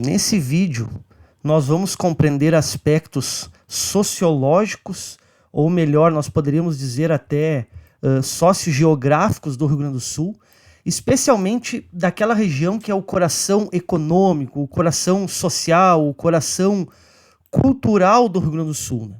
Nesse vídeo, nós vamos compreender aspectos sociológicos, ou melhor, nós poderíamos dizer até sociogeográficos do Rio Grande do Sul, especialmente daquela região que é o coração econômico, o coração social, o coração cultural do Rio Grande do Sul, né?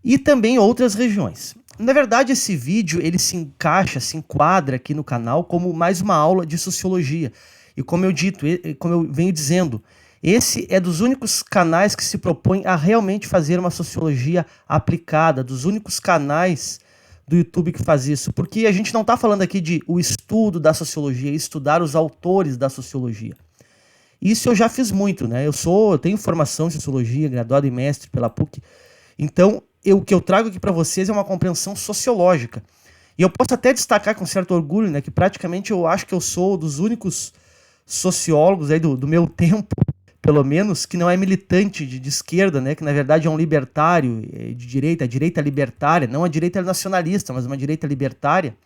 E também outras regiões. Na verdade, esse vídeo ele se encaixa, se enquadra aqui no canal como mais uma aula de sociologia. E como eu venho dizendo, esse é dos únicos canais que se propõe a realmente fazer uma sociologia aplicada, dos únicos canais do YouTube que faz isso, porque a gente não está falando aqui de o estudo da sociologia, estudar os autores da sociologia. Isso eu já fiz muito, né? Eu tenho formação em sociologia, graduado em mestre pela PUC, então o que eu trago aqui para vocês é uma compreensão sociológica. E eu posso até destacar com certo orgulho, né, que praticamente eu acho que eu sou dos únicos sociólogos aí do meu tempo, pelo menos, que não é militante de esquerda, né, que na verdade é um libertário de direita, a direita libertária, não a direita nacionalista, mas uma direita libertária.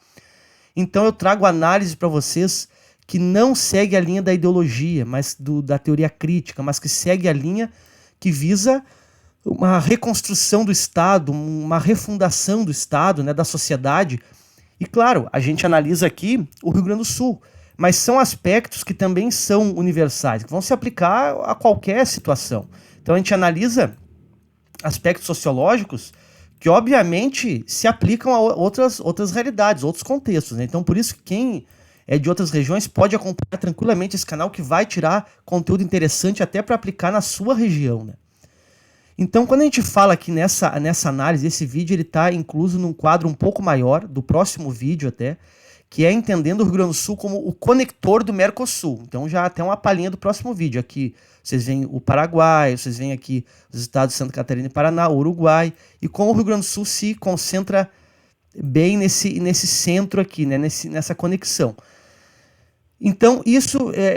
Então eu trago análise para vocês que não segue a linha da ideologia, mas da teoria crítica, mas que segue a linha que visa uma reconstrução do Estado, uma refundação do Estado, né, da sociedade. E claro, a gente analisa aqui o Rio Grande do Sul, mas são aspectos que também são universais, que vão se aplicar a qualquer situação. Então a gente analisa aspectos sociológicos que obviamente se aplicam a outras realidades, outros contextos, né? Então por isso que quem é de outras regiões pode acompanhar tranquilamente esse canal, que vai tirar conteúdo interessante até para aplicar na sua região, né? Então, quando a gente fala aqui nessa análise, esse vídeo ele está incluso num quadro um pouco maior, do próximo vídeo até, que é entendendo o Rio Grande do Sul como o conector do Mercosul. Então já até uma palhinha do próximo vídeo. Aqui vocês veem o Paraguai, vocês veem aqui os estados de Santa Catarina e Paraná, o Uruguai, e como o Rio Grande do Sul se concentra bem nesse centro aqui, né, nessa conexão. Então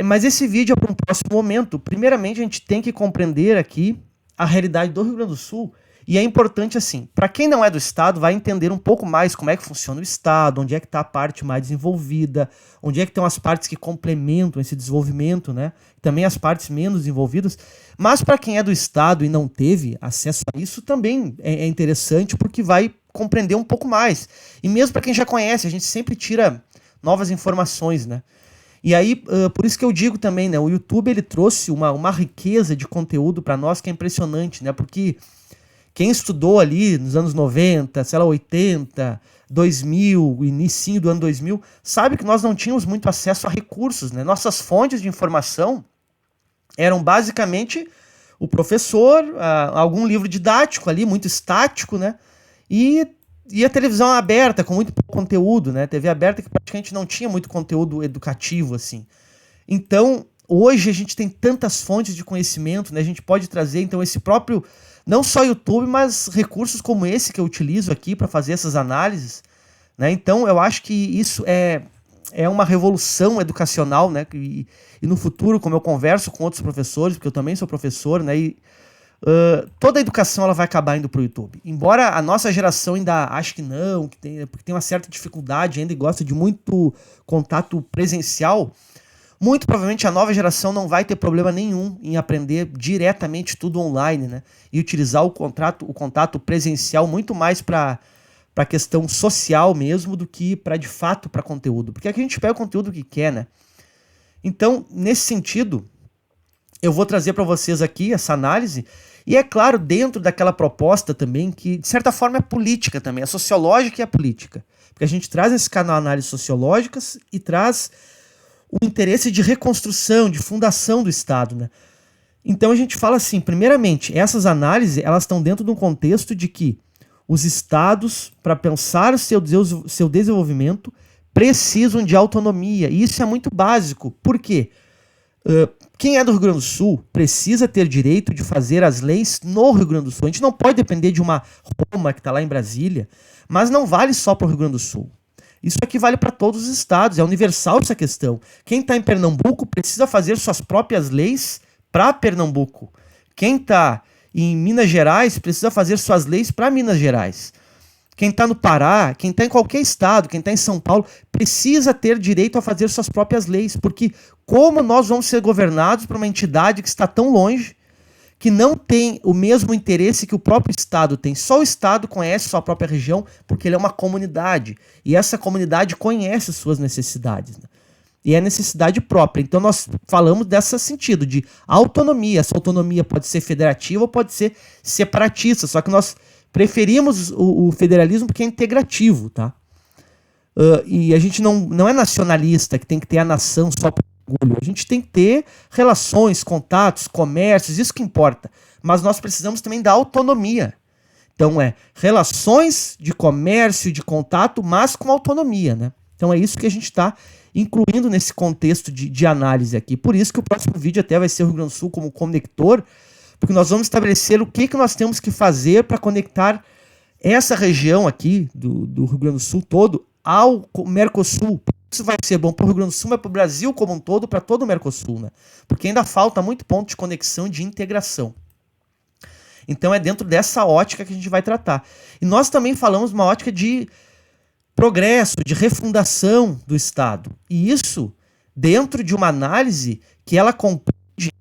mas esse vídeo é para um próximo momento. Primeiramente a gente tem que compreender aqui a realidade do Rio Grande do Sul, e é importante assim, para quem não é do estado, vai entender um pouco mais como é que funciona o estado, onde é que está a parte mais desenvolvida, onde é que estão as partes que complementam esse desenvolvimento, né? Também as partes menos desenvolvidas. Mas para quem é do estado e não teve acesso a isso, também é interessante, porque vai compreender um pouco mais. E mesmo para quem já conhece, a gente sempre tira novas informações, né? E aí, por isso que eu digo também, né, o YouTube ele trouxe uma riqueza de conteúdo para nós que é impressionante, né? Porque quem estudou ali nos anos 90, sei lá, 80, 2000, início do ano 2000, sabe que nós não tínhamos muito acesso a recursos, né? Nossas fontes de informação eram basicamente o professor, algum livro didático ali, muito estático, né? E a televisão aberta, com muito pouco conteúdo, né? TV aberta que praticamente não tinha muito conteúdo educativo, assim. Então, hoje a gente tem tantas fontes de conhecimento, né? A gente pode trazer, então, esse próprio, não só YouTube, mas recursos como esse que eu utilizo aqui para fazer essas análises, né? Então, eu acho que isso é uma revolução educacional, né? E no futuro, como eu converso com outros professores, porque eu também sou professor, né? Toda a educação ela vai acabar indo para o YouTube. Embora a nossa geração ainda ache que não, porque tem uma certa dificuldade ainda e gosta de muito contato presencial, muito provavelmente a nova geração não vai ter problema nenhum em aprender diretamente tudo online, né? E utilizar o contato presencial muito mais para a questão social mesmo do que de fato para conteúdo. Porque aqui a gente pega o conteúdo que quer, né? Então, nesse sentido, eu vou trazer para vocês aqui essa análise. E é claro, dentro daquela proposta também, que de certa forma é política também, é sociológica e é política. Porque a gente traz nesse canal análises sociológicas e traz o interesse de reconstrução, de fundação do Estado, né? Então a gente fala assim, primeiramente, essas análises elas estão dentro de um contexto de que os estados, para pensar o seu desenvolvimento, precisam de autonomia. E isso é muito básico. Por quê? Quem é do Rio Grande do Sul precisa ter direito de fazer as leis no Rio Grande do Sul. A gente não pode depender de uma Roma que está lá em Brasília, mas não vale só para o Rio Grande do Sul. Isso aqui vale para todos os estados, é universal essa questão. Quem está em Pernambuco precisa fazer suas próprias leis para Pernambuco. Quem está em Minas Gerais precisa fazer suas leis para Minas Gerais. Quem está no Pará, quem está em qualquer estado, quem está em São Paulo, precisa ter direito a fazer suas próprias leis, porque como nós vamos ser governados por uma entidade que está tão longe, que não tem o mesmo interesse que o próprio Estado tem. Só o Estado conhece sua própria região, porque ele é uma comunidade, e essa comunidade conhece suas necessidades, né? E é necessidade própria. Então nós falamos desse sentido, de autonomia. Essa autonomia pode ser federativa ou pode ser separatista, só que nós preferimos o federalismo porque é integrativo, tá? E a gente não é nacionalista, que tem que ter a nação só por orgulho. A gente tem que ter relações, contatos, comércios, isso que importa. Mas nós precisamos também da autonomia. Então relações de comércio, de contato, mas com autonomia, né? Então é isso que a gente está incluindo nesse contexto de análise aqui. Por isso que o próximo vídeo até vai ser o Rio Grande do Sul como conector, porque nós vamos estabelecer o que nós temos que fazer para conectar essa região aqui do Rio Grande do Sul todo ao Mercosul. Isso vai ser bom para o Rio Grande do Sul, mas para o Brasil como um todo, para todo o Mercosul, né? Porque ainda falta muito ponto de conexão e de integração. Então é dentro dessa ótica que a gente vai tratar. E nós também falamos uma ótica de progresso, de refundação do Estado. E isso dentro de uma análise que ela compreende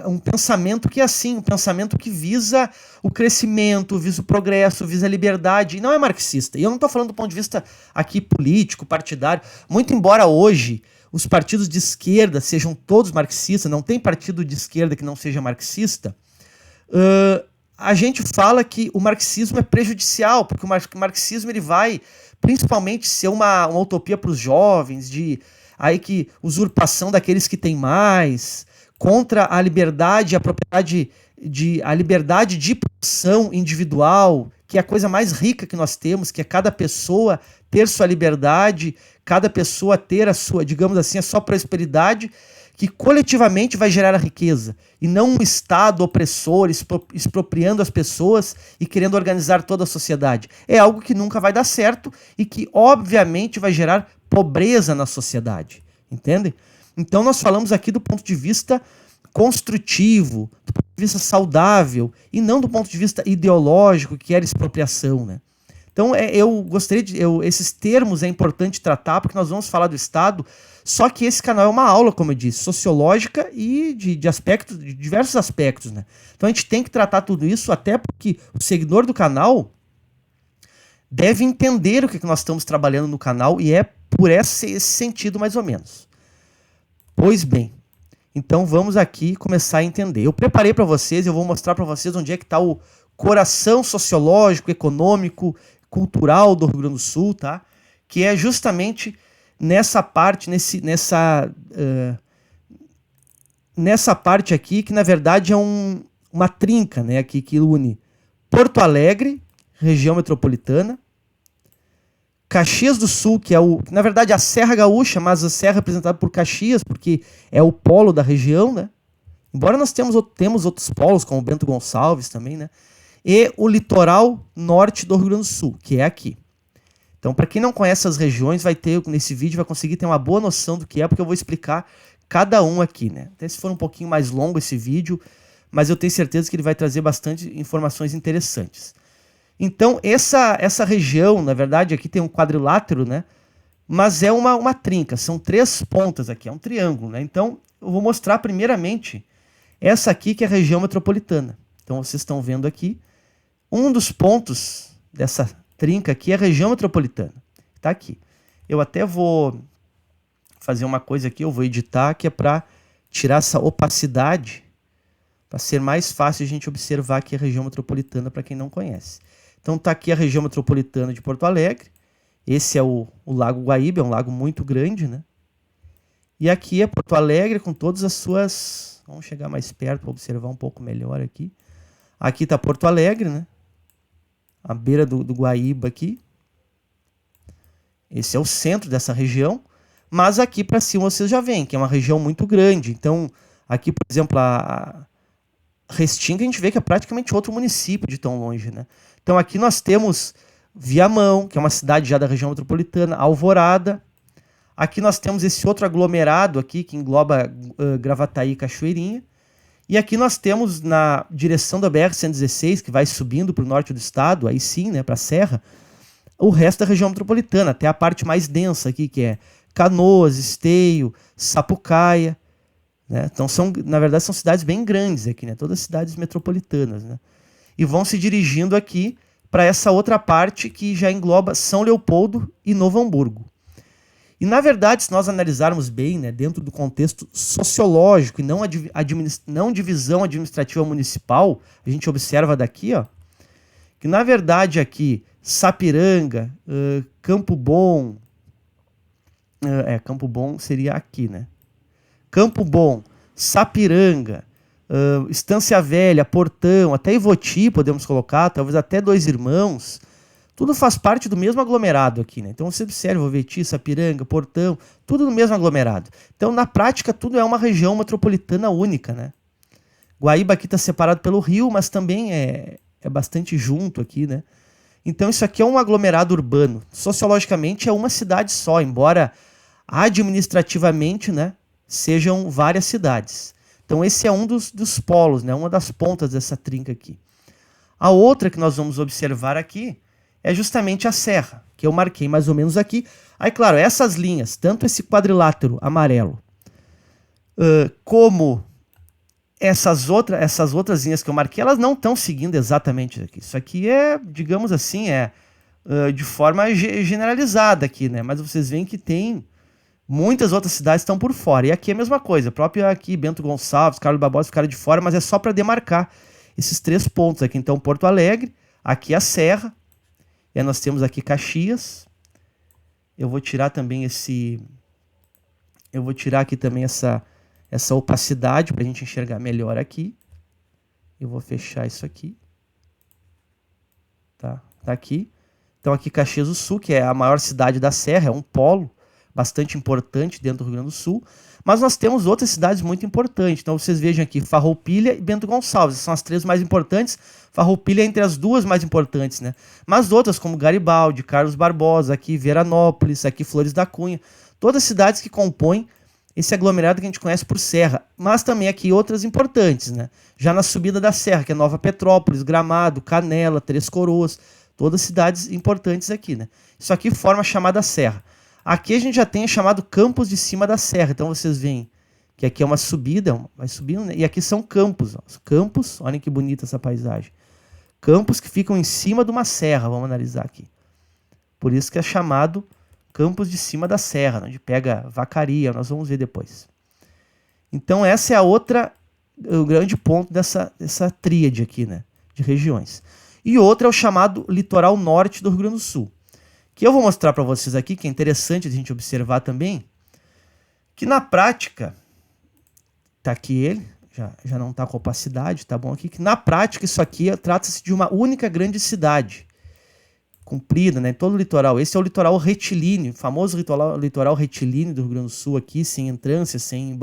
um pensamento que é assim, um pensamento que visa o crescimento, visa o progresso, visa a liberdade, e não é marxista. E eu não estou falando do ponto de vista aqui político, partidário, muito embora hoje os partidos de esquerda sejam todos marxistas, não tem partido de esquerda que não seja marxista, a gente fala que o marxismo é prejudicial, porque o marxismo ele vai principalmente ser uma utopia para os jovens, de aí que usurpação daqueles que têm mais, contra a liberdade, a propriedade, a liberdade de produção individual, que é a coisa mais rica que nós temos, que é cada pessoa ter sua liberdade, cada pessoa ter a sua, digamos assim, a sua prosperidade, que coletivamente vai gerar a riqueza, e não um Estado opressor expropriando as pessoas e querendo organizar toda a sociedade. É algo que nunca vai dar certo e que, obviamente, vai gerar pobreza na sociedade. Entendem? Então nós falamos aqui do ponto de vista construtivo, do ponto de vista saudável, e não do ponto de vista ideológico, que era expropriação, né? Então eu gostaria esses termos é importante tratar, porque nós vamos falar do Estado, só que esse canal é uma aula, como eu disse, sociológica e de aspectos, de diversos aspectos, né? Então a gente tem que tratar tudo isso, até porque o seguidor do canal deve entender o que nós estamos trabalhando no canal, e é por esse sentido mais ou menos. Pois bem, então vamos aqui começar a entender. Eu preparei para vocês, eu vou mostrar para vocês onde é que está o coração sociológico, econômico, cultural do Rio Grande do Sul, tá? Que é justamente nessa parte, nessa parte aqui, que na verdade é uma trinca, né? Aqui que une Porto Alegre, região metropolitana, Caxias do Sul, que é na verdade a Serra Gaúcha, mas a serra é representada por Caxias, porque é o polo da região, né? Embora nós temos outros polos, como Bento Gonçalves também, né? E o litoral norte do Rio Grande do Sul, que é aqui. Então, para quem não conhece as regiões, nesse vídeo vai conseguir ter uma boa noção do que é, porque eu vou explicar cada um aqui, né? Até se for um pouquinho mais longo esse vídeo, mas eu tenho certeza que ele vai trazer bastante informações interessantes. Então, essa região, na verdade, aqui tem um quadrilátero, né? Mas é uma trinca, são 3 pontas aqui, é um triângulo, né? Então, eu vou mostrar primeiramente essa aqui, que é a região metropolitana. Então, vocês estão vendo aqui, um dos pontos dessa trinca aqui é a região metropolitana. Tá aqui. Eu até vou fazer uma coisa aqui, eu vou editar, que é para tirar essa opacidade, para ser mais fácil a gente observar aqui a região metropolitana para quem não conhece. Então tá aqui a região metropolitana de Porto Alegre. Esse é o Lago Guaíba, é um lago muito grande, né? E aqui é Porto Alegre com todas as suas... Vamos chegar mais perto para observar um pouco melhor aqui. Aqui está Porto Alegre, né? A beira do Guaíba aqui. Esse é o centro dessa região. Mas aqui para cima vocês já veem que é uma região muito grande. Então, aqui, por exemplo, a Restinga, a gente vê que é praticamente outro município de tão longe, né? Então, aqui nós temos Viamão, que é uma cidade já da região metropolitana, Alvorada. Aqui nós temos esse outro aglomerado aqui, que engloba Gravataí e Cachoeirinha. E aqui nós temos na direção da BR-116, que vai subindo para o norte do estado, aí sim, né, para a Serra, o resto da região metropolitana, até a parte mais densa aqui, que é Canoas, Esteio, Sapucaia, né? Então, na verdade, são cidades bem grandes aqui, né? Todas cidades metropolitanas, né? E vão se dirigindo aqui para essa outra parte que já engloba São Leopoldo e Novo Hamburgo. E, na verdade, se nós analisarmos bem, né, dentro do contexto sociológico e não divisão administrativa municipal, a gente observa daqui, ó, que, na verdade, aqui, Sapiranga, Campo Bom, Campo Bom seria aqui, né? Campo Bom, Sapiranga, Estância Velha, Portão, até Ivoti podemos colocar, talvez até Dois Irmãos, tudo faz parte do mesmo aglomerado aqui, né? Então você observa Ivoti, Sapiranga, Portão, tudo no mesmo aglomerado. Então, na prática, tudo é uma região metropolitana única, né? Guaíba aqui está separado pelo rio, mas também é bastante junto aqui, né? Então isso aqui é um aglomerado urbano. Sociologicamente é uma cidade só, embora administrativamente, né, sejam várias cidades. Então esse é um dos polos, né, uma das pontas dessa trinca aqui. A outra que nós vamos observar aqui é justamente a serra, que eu marquei mais ou menos aqui. Aí, claro, essas linhas, tanto esse quadrilátero amarelo, como essas outras linhas que eu marquei, elas não estão seguindo exatamente aqui. Isso aqui é, digamos assim, de forma generalizada aqui, né? Mas vocês veem que tem muitas outras cidades que estão por fora. E aqui é a mesma coisa. Próprio aqui, Bento Gonçalves, Carlos Barbosa ficaram de fora, mas é só para demarcar esses 3 pontos aqui. Então, Porto Alegre, aqui a Serra, e aí nós temos aqui Caxias. Eu vou tirar também aqui também essa opacidade para a gente enxergar melhor aqui. Eu vou fechar isso aqui. Tá aqui. Então aqui Caxias do Sul, que é a maior cidade da Serra, é um polo bastante importante dentro do Rio Grande do Sul. Mas nós temos outras cidades muito importantes. Então vocês vejam aqui Farroupilha e Bento Gonçalves. São as 3 mais importantes. Farroupilha é entre as 2 mais importantes, né? Mas outras como Garibaldi, Carlos Barbosa, aqui Veranópolis, aqui Flores da Cunha. Todas cidades que compõem esse aglomerado que a gente conhece por Serra, mas também aqui outras importantes, né? Já na subida da Serra, que é Nova Petrópolis, Gramado, Canela, Três Coroas, todas cidades importantes aqui, né? Isso aqui forma a chamada Serra. Aqui a gente já tem o chamado Campos de Cima da Serra, então vocês veem que aqui é uma subida, vai subindo, né? E aqui são campos, ó. Campos, olhem que bonita essa paisagem. Campos que ficam em cima de uma serra, vamos analisar aqui. Por isso que é chamado Campos de Cima da Serra, onde pega Vacaria, nós vamos ver depois. Então essa é o grande ponto dessa tríade aqui, né, de regiões. E outra é o chamado litoral norte do Rio Grande do Sul, que eu vou mostrar para vocês aqui, que é interessante a gente observar também, que na prática, tá aqui ele, já não está com opacidade, tá bom aqui, que na prática isso aqui trata-se de uma única grande cidade, comprida, né, todo o litoral. Esse é o litoral retilíneo, famoso litoral retilíneo do Rio Grande do Sul aqui, sem entrância, sem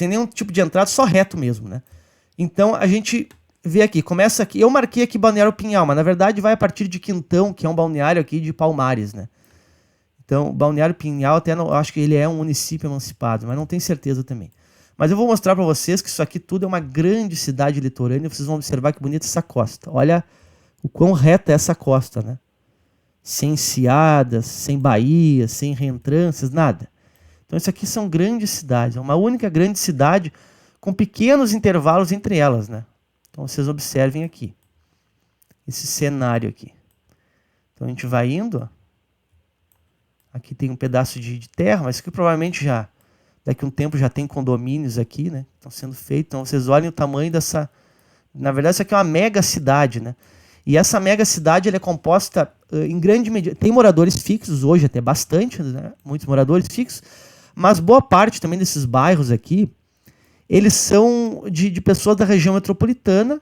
nenhum tipo de entrada, só reto mesmo, né? Então a gente vê aqui, começa aqui, eu marquei aqui Balneário Pinhal, mas na verdade vai a partir de Quintão, que é um balneário aqui de Palmares, né? Então, Balneário Pinhal, eu acho que ele é um município emancipado, mas não tenho certeza também. Mas eu vou mostrar para vocês que isso aqui tudo é uma grande cidade litorânea. Vocês vão observar que bonita essa costa. Olha o quão reta é essa costa, né? Sem enseadas, sem baías, sem reentrâncias, nada. Então isso aqui são grandes cidades. É uma única grande cidade com pequenos intervalos entre elas, né? Então vocês observem aqui. Esse cenário aqui. Então a gente vai indo, ó. Aqui tem um pedaço de terra, mas que provavelmente daqui a um tempo já tem condomínios aqui, né? Estão sendo feitos. Então vocês olhem o tamanho dessa... Na verdade, isso aqui é uma mega cidade, né? E essa mega cidade ela é composta em grande medida... Tem moradores fixos hoje, até bastante, né? Muitos moradores fixos. Mas boa parte também desses bairros aqui, eles são de pessoas da região metropolitana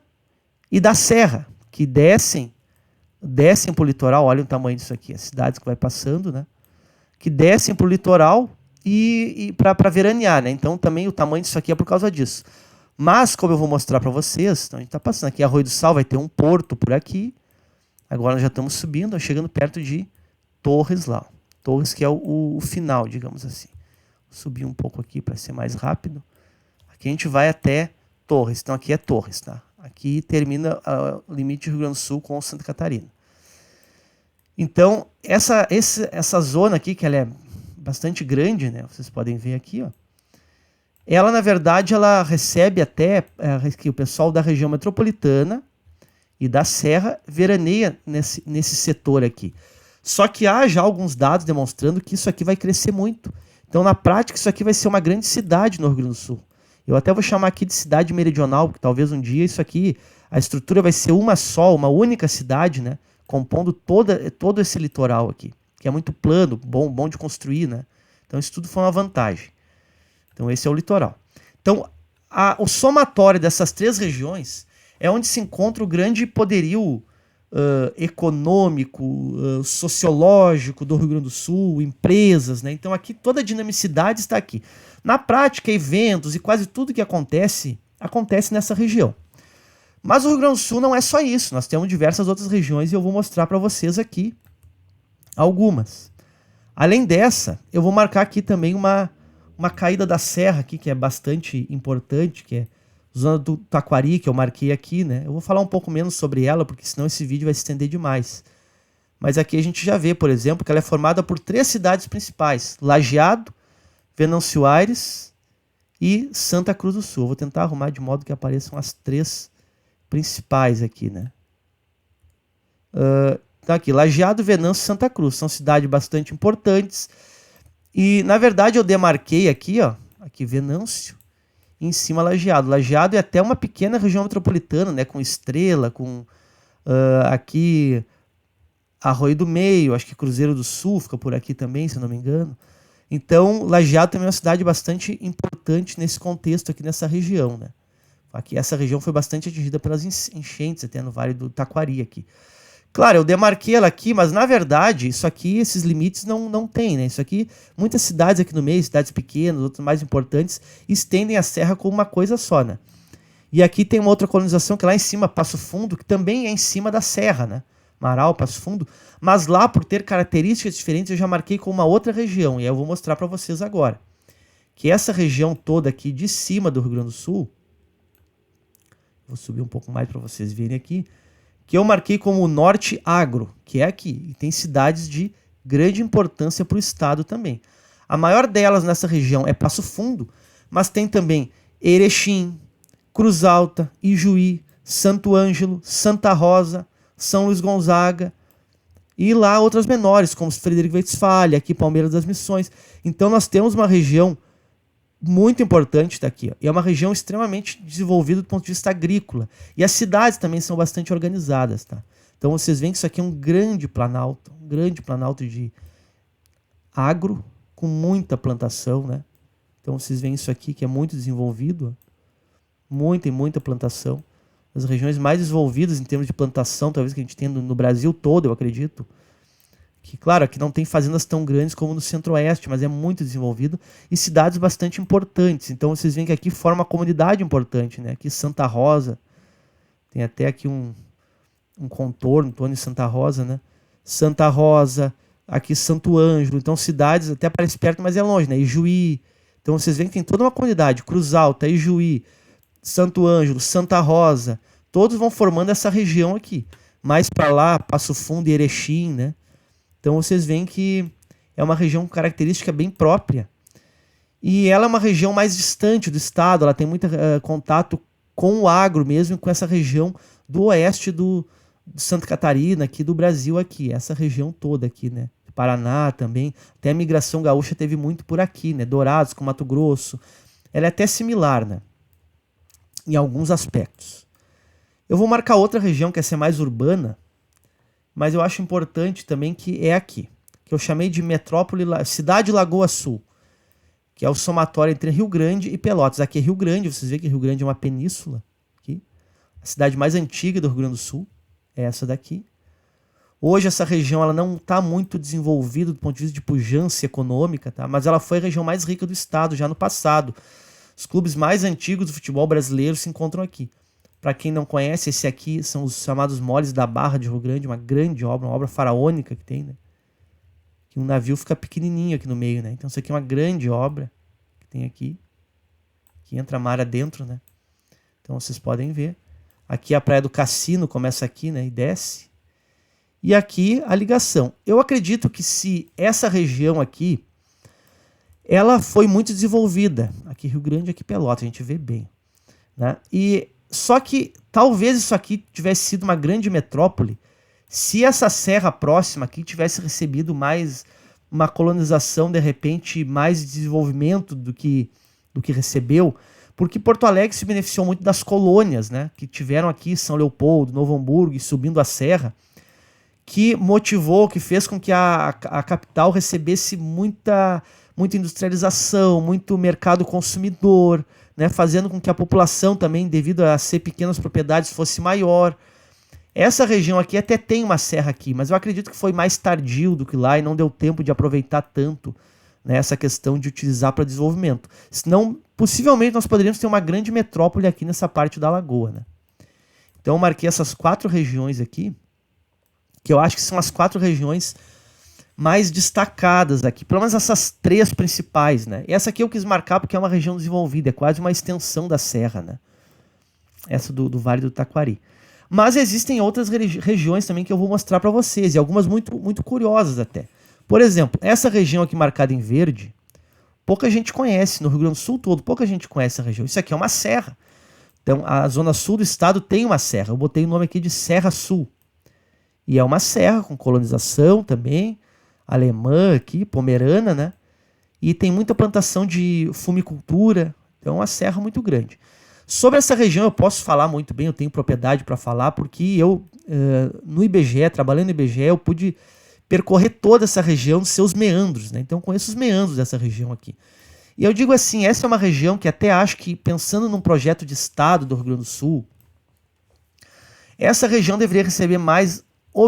e da Serra, que descem para o litoral. Olha o tamanho disso aqui, as cidades que vai passando, né? Que descem para o litoral e para veranear, né? Então também o tamanho disso aqui é por causa disso. Mas, como eu vou mostrar para vocês, então a gente está passando aqui Arroio do Sal, vai ter um porto por aqui. Agora nós já estamos subindo, chegando perto de Torres lá. Torres que é o final, digamos assim. subir um pouco aqui para ser mais rápido. Aqui a gente vai até Torres. Então aqui é Torres, tá? Aqui termina o limite do Rio Grande do Sul com Santa Catarina. Então, essa zona aqui, que ela é bastante grande, né? Vocês podem ver aqui, ó. Ela, na verdade, ela recebe até que o pessoal da região metropolitana e da Serra veraneia nesse setor aqui. Só que há já alguns dados demonstrando que isso aqui vai crescer muito. Então, na prática, isso aqui vai ser uma grande cidade no Rio Grande do Sul. Eu até vou chamar aqui de cidade meridional, porque talvez um dia isso aqui, a estrutura vai ser uma única cidade, né? Compondo todo esse litoral aqui, que é muito plano, bom de construir, né? Então isso tudo foi uma vantagem. Então esse é o litoral. Então o somatório dessas três regiões é onde se encontra o grande poderio econômico, sociológico do Rio Grande do Sul, empresas, né? Então aqui toda a dinamicidade está aqui. Na prática, eventos e quase tudo que acontece nessa região. Mas o Rio Grande do Sul não é só isso, nós temos diversas outras regiões e eu vou mostrar para vocês aqui algumas. Além dessa, eu vou marcar aqui também uma caída da serra aqui, que é bastante importante, que é a zona do Taquari, que eu marquei aqui, né? Eu vou falar um pouco menos sobre ela, porque senão esse vídeo vai se estender demais. Mas aqui a gente já vê, por exemplo, que ela é formada por 3 cidades principais: Lajeado, Venâncio Aires e Santa Cruz do Sul. Eu vou tentar arrumar de modo que apareçam as 3 principais aqui, né? Então aqui, Lajeado, Venâncio e Santa Cruz. São cidades bastante importantes. E, na verdade, eu demarquei aqui, ó, aqui Venâncio, e em cima Lajeado. Lajeado é até uma pequena região metropolitana, né? Com Estrela, com aqui Arroio do Meio, acho que Cruzeiro do Sul fica por aqui também, se eu não me engano. Então, Lajeado também é uma cidade bastante importante nesse contexto aqui, nessa região, né? Aqui, essa região foi bastante atingida pelas enchentes, até no Vale do Taquari aqui. Claro, eu demarquei ela aqui, mas na verdade, isso aqui, esses limites não tem, né? Isso aqui, muitas cidades aqui no meio, cidades pequenas, outras mais importantes, estendem a serra como uma coisa só, né? E aqui tem uma outra colonização que é lá em cima, Passo Fundo, que também é em cima da serra, né? Marau, Passo Fundo. Mas lá, por ter características diferentes, eu já marquei com uma outra região, e aí eu vou mostrar para vocês agora. Que essa região toda aqui de cima do Rio Grande do Sul, vou subir um pouco mais para vocês verem aqui, que eu marquei como o Norte Agro, que é aqui, e tem cidades de grande importância para o estado também. A maior delas nessa região é Passo Fundo, mas tem também Erechim, Cruz Alta, Ijuí, Santo Ângelo, Santa Rosa, São Luís Gonzaga, e lá outras menores, como Frederico Westphalia, aqui Palmeiras das Missões. Então nós temos uma região muito importante daqui, ó. E é uma região extremamente desenvolvida do ponto de vista agrícola. E as cidades também são bastante organizadas, tá? Então vocês veem que isso aqui é um grande planalto de agro, com muita plantação, né? Então vocês veem isso aqui que é muito desenvolvido, ó. Muita plantação. As regiões mais desenvolvidas em termos de plantação, talvez que a gente tenha no Brasil todo, eu acredito. Que, claro, aqui não tem fazendas tão grandes como no Centro-Oeste, mas é muito desenvolvido. E cidades bastante importantes. Então vocês veem que aqui forma uma comunidade importante, né? Aqui Santa Rosa, tem até aqui um contorno em torno de Santa Rosa, né? Santa Rosa, aqui Santo Ângelo. Então cidades até parece perto, mas é longe, né? Ijuí. Então vocês veem que tem toda uma comunidade. Cruz Alta, Ijuí, Santo Ângelo, Santa Rosa. Todos vão formando essa região aqui. Mais para lá, Passo Fundo e Erechim, né? Então vocês veem que é uma região com característica bem própria. E ela é uma região mais distante do estado, ela tem muito contato com o agro mesmo, com essa região do oeste de Santa Catarina, aqui do Brasil, aqui, essa região toda aqui, né? Paraná também, até a migração gaúcha teve muito por aqui, né? Dourados com Mato Grosso. Ela é até similar, né? Em alguns aspectos. Eu vou marcar outra região que é ser mais urbana, mas eu acho importante também que é aqui, que eu chamei de metrópole, cidade Lagoa Sul, que é o somatório entre Rio Grande e Pelotas. Aqui é Rio Grande, vocês veem que Rio Grande é uma península, aqui. A cidade mais antiga do Rio Grande do Sul é essa daqui. Hoje essa região ela não está muito desenvolvida do ponto de vista de pujança econômica, tá? Mas ela foi a região mais rica do estado já no passado. Os clubes mais antigos do futebol brasileiro se encontram aqui. Para quem não conhece, esse aqui são os chamados moles da Barra de Rio Grande, uma grande obra, uma obra faraônica que tem, né? Que um navio fica pequenininho aqui no meio, né? Então isso aqui é uma grande obra, tem aqui, que entra mar adentro, né? Então vocês podem ver. Aqui a Praia do Cassino começa aqui, né? E desce. E aqui a ligação. Eu acredito que se essa região aqui, ela foi muito desenvolvida. Aqui Rio Grande, aqui Pelotas, a gente vê bem, né? E só que talvez isso aqui tivesse sido uma grande metrópole se essa serra próxima aqui tivesse recebido mais uma colonização, de repente, mais desenvolvimento do que recebeu, porque Porto Alegre se beneficiou muito das colônias, né, que tiveram aqui São Leopoldo, Novo Hamburgo e subindo a serra, que motivou, que fez com que a capital recebesse muita industrialização, muito mercado consumidor, né, fazendo com que a população também, devido a ser pequenas propriedades, fosse maior. Essa região aqui até tem uma serra aqui, mas eu acredito que foi mais tardio do que lá e não deu tempo de aproveitar tanto, né, essa questão de utilizar para desenvolvimento. Senão, possivelmente, nós poderíamos ter uma grande metrópole aqui nessa parte da lagoa, né? Então eu marquei essas 4 regiões aqui, que eu acho que são as 4 regiões mais destacadas aqui, pelo menos essas 3 principais, né? Essa aqui eu quis marcar porque é uma região desenvolvida, é quase uma extensão da serra, né? Essa do Vale do Taquari. Mas existem outras regiões também que eu vou mostrar para vocês, e algumas muito, muito curiosas até. Por exemplo, essa região aqui marcada em verde, pouca gente conhece, no Rio Grande do Sul todo, pouca gente conhece essa região. Isso aqui é uma serra. Então, a zona sul do estado tem uma serra. Eu botei o nome aqui de Serra Sul. E é uma serra com colonização também, alemã aqui, pomerana, né? E tem muita plantação de fumicultura. Então, é uma serra muito grande. Sobre essa região eu posso falar muito bem, eu tenho propriedade para falar, porque eu, no IBGE, trabalhando no IBGE, eu pude percorrer toda essa região dos seus meandros, né? Então eu conheço os meandros dessa região aqui. E eu digo assim, essa é uma região que até acho que, pensando num projeto de estado do Rio Grande do Sul, essa região deveria receber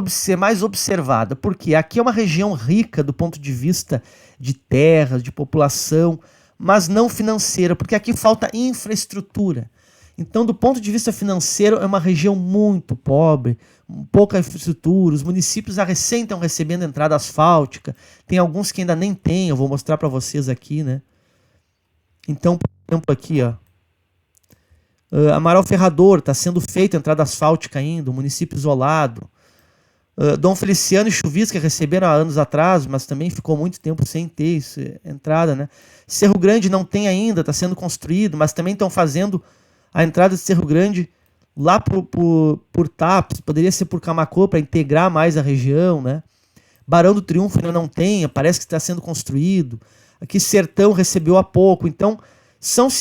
ser mais observada, porque aqui é uma região rica do ponto de vista de terras, de população, mas não financeira, porque aqui falta infraestrutura. Então, do ponto de vista financeiro, é uma região muito pobre, pouca infraestrutura, os municípios recém estão recebendo entrada asfáltica, tem alguns que ainda nem têm, eu vou mostrar para vocês aqui, né? Então, por exemplo, aqui, ó, Amaral Ferrador, está sendo feita entrada asfáltica ainda, um município isolado. Dom Feliciano e Chuvisca receberam há anos atrás, mas também ficou muito tempo sem ter entrada, né? Cerro Grande não tem ainda, está sendo construído, mas também estão fazendo a entrada de Cerro Grande lá por Tapes, poderia ser por Camacô, para integrar mais a região, né? Barão do Triunfo ainda não tem, parece que está sendo construído. Aqui Sertão recebeu há pouco, então...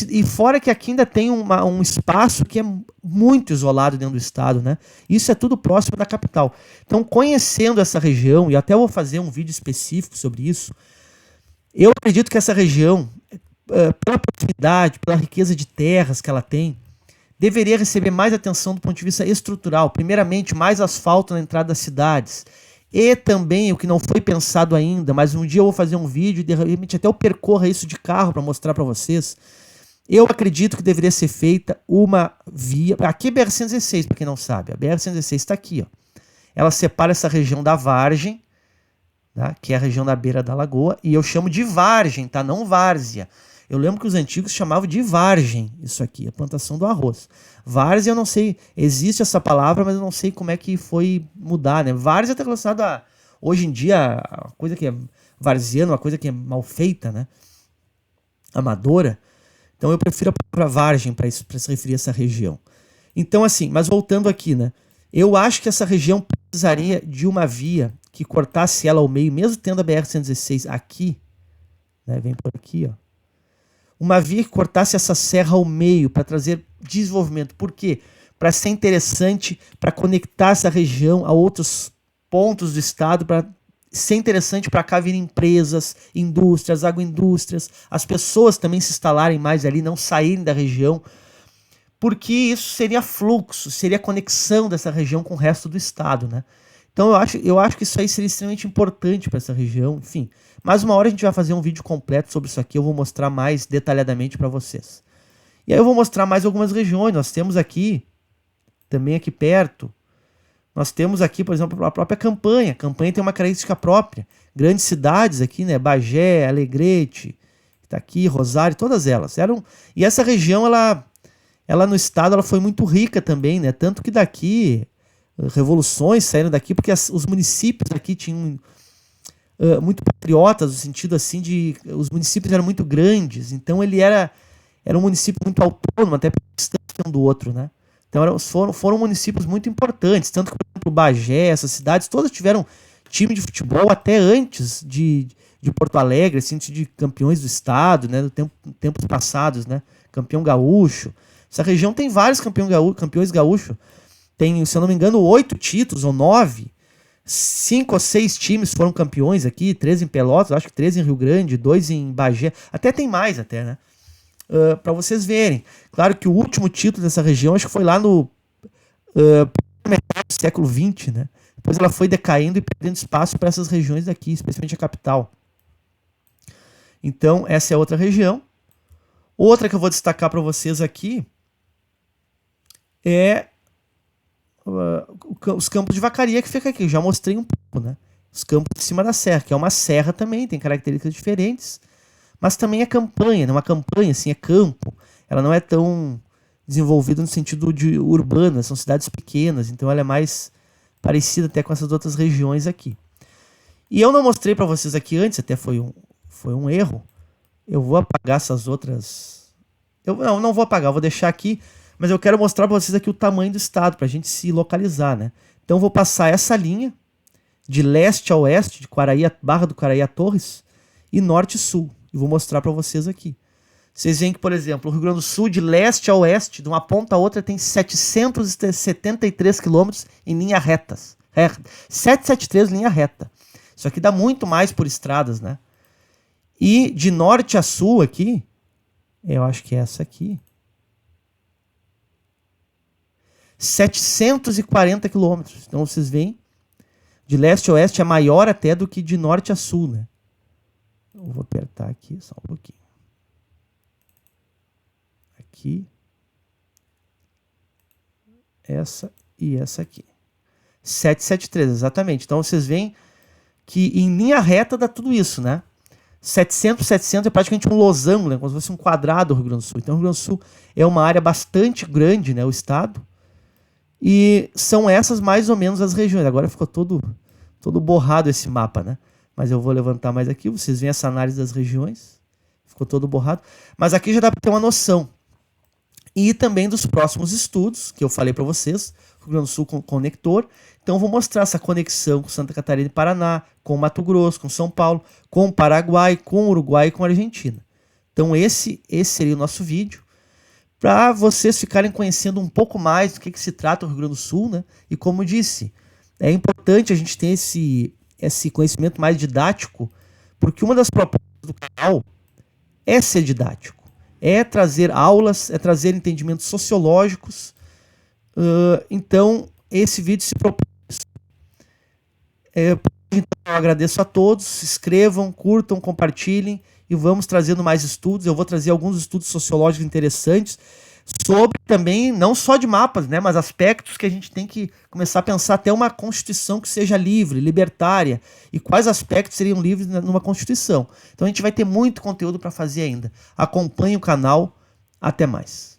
E fora que aqui ainda tem um espaço que é muito isolado dentro do estado, né? Isso é tudo próximo da capital. Então, conhecendo essa região, e até vou fazer um vídeo específico sobre isso, eu acredito que essa região, pela proximidade, pela riqueza de terras que ela tem, deveria receber mais atenção do ponto de vista estrutural. Primeiramente, mais asfalto na entrada das cidades. E também, o que não foi pensado ainda, mas um dia eu vou fazer um vídeo e de repente até eu percorra isso de carro para mostrar para vocês. Eu acredito que deveria ser feita uma via... Aqui é BR-116, para quem não sabe. A BR-116 está aqui, ó. Ela separa essa região da Vargem, tá? Que é a região da beira da lagoa, e eu chamo de Vargem, tá? Não Várzea. Eu lembro que os antigos chamavam de Vargem, isso aqui, a plantação do arroz. Várzea, eu não sei, existe essa palavra, mas eu não sei como é que foi mudar, né? Várzea está relacionado a, hoje em dia, a coisa que é varziana, uma coisa que é mal feita, né? Amadora. Então eu prefiro a palavra Vargem para se referir a essa região. Então assim, mas voltando aqui, né? Eu acho que essa região precisaria de uma via que cortasse ela ao meio, mesmo tendo a BR-116 aqui, né? Vem por aqui, ó. Uma via que cortasse essa serra ao meio para trazer desenvolvimento. Por quê? Para ser interessante, para conectar essa região a outros pontos do estado, para ser interessante para cá vir empresas, indústrias, agroindústrias, as pessoas também se instalarem mais ali, não saírem da região, porque isso seria fluxo, seria conexão dessa região com o resto do estado, né? Então eu acho que isso aí seria extremamente importante para essa região, enfim. Mas uma hora a gente vai fazer um vídeo completo sobre isso aqui, eu vou mostrar mais detalhadamente para vocês. E aí eu vou mostrar mais algumas regiões, nós temos aqui, também aqui perto, nós temos aqui, por exemplo, a própria Campanha. Campanha tem uma característica própria. Grandes cidades aqui, né? Bagé, Alegrete, que está aqui, Rosário, todas elas. E essa região, ela no estado, ela foi muito rica também, né? Tanto que daqui, revoluções saíram daqui, porque os municípios aqui tinham muito patriotas, no sentido assim de... Os municípios eram muito grandes, então ele era um município muito autônomo, até pela distância um do outro, né? Então foram municípios muito importantes, tanto que, por exemplo, Bagé, essas cidades, todas tiveram time de futebol até antes de Porto Alegre, assim, de campeões do estado, né? Tempos passados, né? Campeão gaúcho. Essa região tem vários campeões gaúchos. Tem, se eu não me engano, 8 títulos ou 9. 5 ou 6 times foram campeões aqui, 3 em Pelotas, acho que 3 em Rio Grande, 2 em Bagé. Até tem mais, até, né? Para vocês verem. Claro que o último título dessa região, acho que foi lá no metade do século XX, né? Depois ela foi decaindo e perdendo espaço para essas regiões daqui, especialmente a capital. Então, essa é outra região. Outra que eu vou destacar para vocês aqui é os campos de Vacaria, que fica aqui. Eu já mostrei um pouco, né? Os campos de cima da serra, que é uma serra também, tem características diferentes, mas também é campanha, né? Uma campanha, assim, é campo. Ela não é tão desenvolvida no sentido de urbana, são cidades pequenas, então ela é mais parecida até com essas outras regiões aqui. E eu não mostrei para vocês aqui antes, até foi um erro. Eu vou apagar essas outras... não vou apagar, eu vou deixar aqui, mas eu quero mostrar para vocês aqui o tamanho do estado, para a gente se localizar, né? Então eu vou passar essa linha de leste a oeste, de Barra do Quaraí a Torres, e norte e sul. E vou mostrar para vocês aqui. Vocês veem que, por exemplo, o Rio Grande do Sul, de leste a oeste, de uma ponta a outra, tem 773 quilômetros em linha reta. 773 linha reta. Isso aqui dá muito mais por estradas, né? E de norte a sul aqui, eu acho que é essa aqui, 740 quilômetros. Então vocês veem, de leste a oeste é maior até do que de norte a sul, né? Eu vou apertar aqui só um pouquinho. Aqui. Essa e essa aqui. 773, exatamente. Então vocês veem que em linha reta dá tudo isso, né? 700 é praticamente um losango, né? Como se fosse um quadrado do Rio Grande do Sul. Então o Rio Grande do Sul é uma área bastante grande, né? O estado. E são essas mais ou menos as regiões. Agora ficou todo borrado esse mapa, né? Mas eu vou levantar mais aqui. Vocês veem essa análise das regiões. Ficou todo borrado. Mas aqui já dá para ter uma noção. E também dos próximos estudos, que eu falei para vocês. Rio Grande do Sul com conector. Então eu vou mostrar essa conexão com Santa Catarina e Paraná, com Mato Grosso, com São Paulo, com Paraguai, com Uruguai e com Argentina. Então esse seria o nosso vídeo, para vocês ficarem conhecendo um pouco mais do que se trata o Rio Grande do Sul, né? E como eu disse, é importante a gente ter esse conhecimento mais didático, porque uma das propostas do canal é ser didático, é trazer aulas, é trazer entendimentos sociológicos. Então esse vídeo se propõe. Então, eu agradeço a todos, se inscrevam, curtam, compartilhem e vamos trazendo mais estudos. Eu vou trazer alguns estudos sociológicos interessantes sobre também, não só de mapas, né, mas aspectos que a gente tem que começar a pensar até uma Constituição que seja livre, libertária, e quais aspectos seriam livres numa Constituição. Então a gente vai ter muito conteúdo para fazer ainda. Acompanhe o canal, até mais.